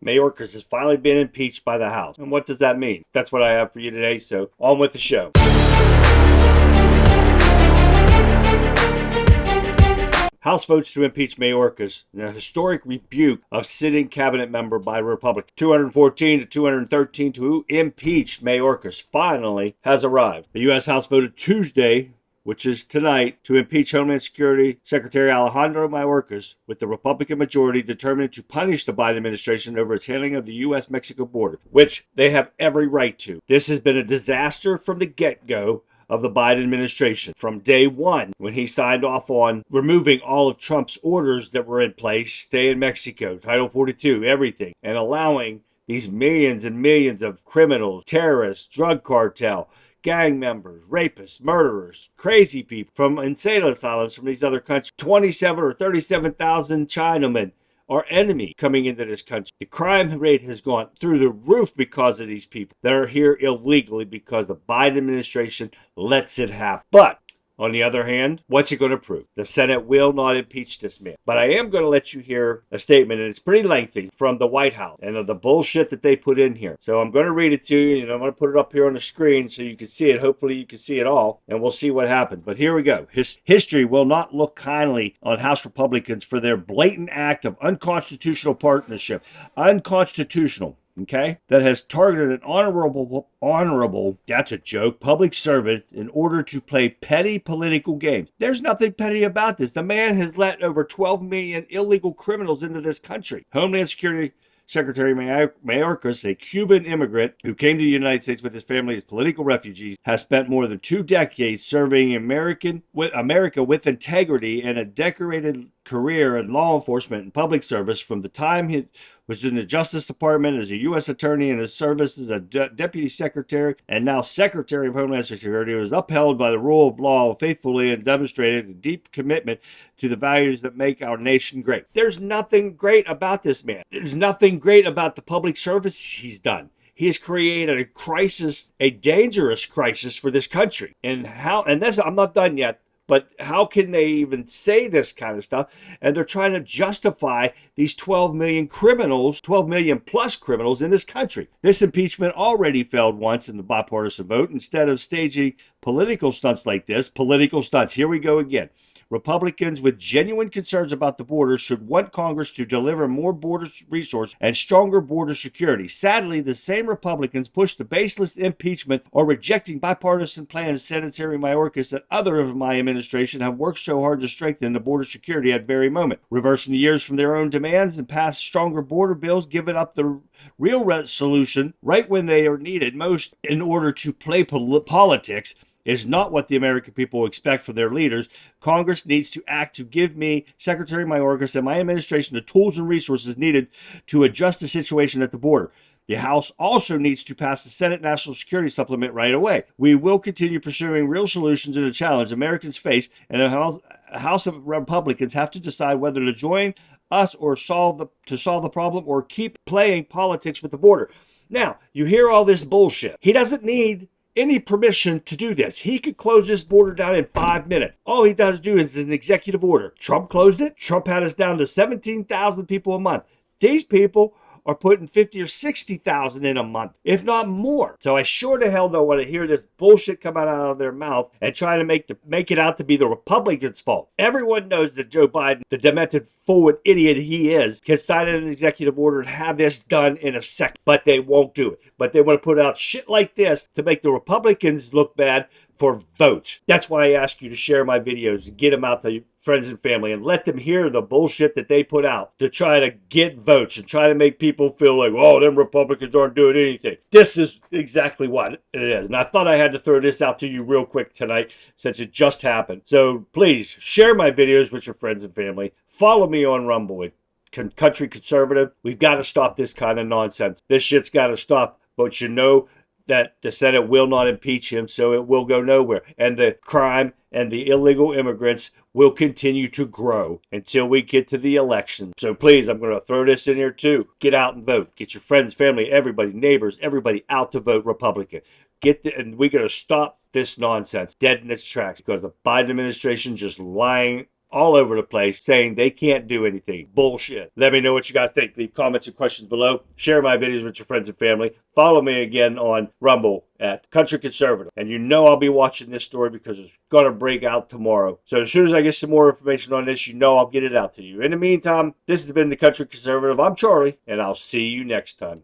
Mayorkas has finally been impeached by the House. And what does that mean? That's what I have for you today, so on with the show. House votes to impeach Mayorkas in a historic rebuke of sitting cabinet member by Republicans. 214 to 213 to impeach Mayorkas finally has arrived. The U.S. House voted Tuesday, which is tonight, to impeach Homeland Security Secretary Alejandro Mayorkas, with the Republican majority determined to punish the Biden administration over its handling of the U.S.-Mexico border, which they have every right to. This has been a disaster from the get-go of the Biden administration. From day one, when he signed off on removing all of Trump's orders that were in place, stay in Mexico, Title 42, everything, and allowing these millions and millions of criminals, terrorists, drug cartel, gang members, rapists, murderers, crazy people from insane asylums from these other countries, 27 or 37,000 Chinamen, our enemy coming into this country. The crime rate has gone through the roof because of these people that are here illegally because the Biden administration lets it happen. But on the other hand, what's it going to prove? The Senate will not impeach this man. But I am going to let you hear a statement, and it's pretty lengthy, from the White House and of the bullshit that they put in here. So I'm going to read it to you, and I'm going to put it up here on the screen so you can see it. Hopefully you can see it all, and we'll see what happens. But here we go. History will not look kindly on House Republicans for their blatant act of unconstitutional partnership. Unconstitutional. Okay, that has targeted an honorable, that's a joke, public servant in order to play petty political games. There's nothing petty about this. The man has let over 12 million illegal criminals into this country. Homeland Security Secretary Mayorkas, a Cuban immigrant who came to the United States with his family as political refugees, has spent more than 2 decades serving America with integrity and a decorated career in law enforcement and public service. From the time he was in the Justice Department as a U.S. attorney and his service as a deputy secretary and now Secretary of Homeland Security, was upheld by the rule of law faithfully and demonstrated a deep commitment to the values that make our nation great. There's nothing great about this man. There's nothing great about the public service he's done. He has created a crisis, a dangerous crisis for this country. And this, I'm not done yet. But how can they even say this kind of stuff? And they're trying to justify these 12 million criminals, 12 million plus criminals in this country. This impeachment already failed once in the bipartisan vote. Instead of staging political stunts like this, political stunts, here we go again. Republicans with genuine concerns about the border should want Congress to deliver more border resources and stronger border security. Sadly, the same Republicans pushed the baseless impeachment or rejecting bipartisan plans Secretary Mayorkas and other of my administration have worked so hard to strengthen the border security at very moment, reversing the years from their own demands and pass stronger border bills, giving up the real solution right when they are needed most in order to play politics is not what the American people expect from their leaders. Congress needs to act to give me, Secretary Mayorkas, and my administration the tools and resources needed to adjust the situation at the border. The House also needs to pass the Senate National Security Supplement right away. We will continue pursuing real solutions to the challenge Americans face, and the House of Republicans have to decide whether to join us or solve the problem or keep playing politics with the border. Now, you hear all this bullshit. He doesn't need any permission to do this. He could close this border down in 5 minutes. All he does do is an executive order. Trump closed it. Trump had us down to 17,000 people a month. These people are putting 50 or 60,000 in a month, if not more. So I sure to hell don't want to hear this bullshit come out of their mouth and try to make it out to be the Republicans' fault. Everyone knows that Joe Biden, the demented forward idiot he is, can sign an executive order and have this done in a second, but they won't do it. But they want to put out shit like this to make the Republicans look bad for votes. That's why I ask you to share my videos and get them out to friends and family and let them hear the bullshit that they put out to try to get votes and try to make people feel like, oh, them Republicans aren't doing anything. This is exactly what it is. And I thought I had to throw this out to you real quick tonight since it just happened. So please share my videos with your friends and family. Follow me on Rumble at Country Conservative. We've got to stop this kind of nonsense. This shit's got to stop. But you know that the Senate will not impeach him, so it will go nowhere. And the crime and the illegal immigrants will continue to grow until we get to the election. So please, I'm going to throw this in here too. Get out and vote. Get your friends, family, everybody, neighbors, everybody out to vote Republican. And we're going to stop this nonsense dead in its tracks because the Biden administration just lying all over the place saying they can't do anything. Bullshit. Let me know what you guys think. Leave comments and questions below. Share my videos with your friends and family. Follow me again on Rumble at Country Conservative. And you know I'll be watching this story because it's going to break out tomorrow. So as soon as I get some more information on this, you know I'll get it out to you. In the meantime, this has been the Country Conservative. I'm Charlie, and I'll see you next time.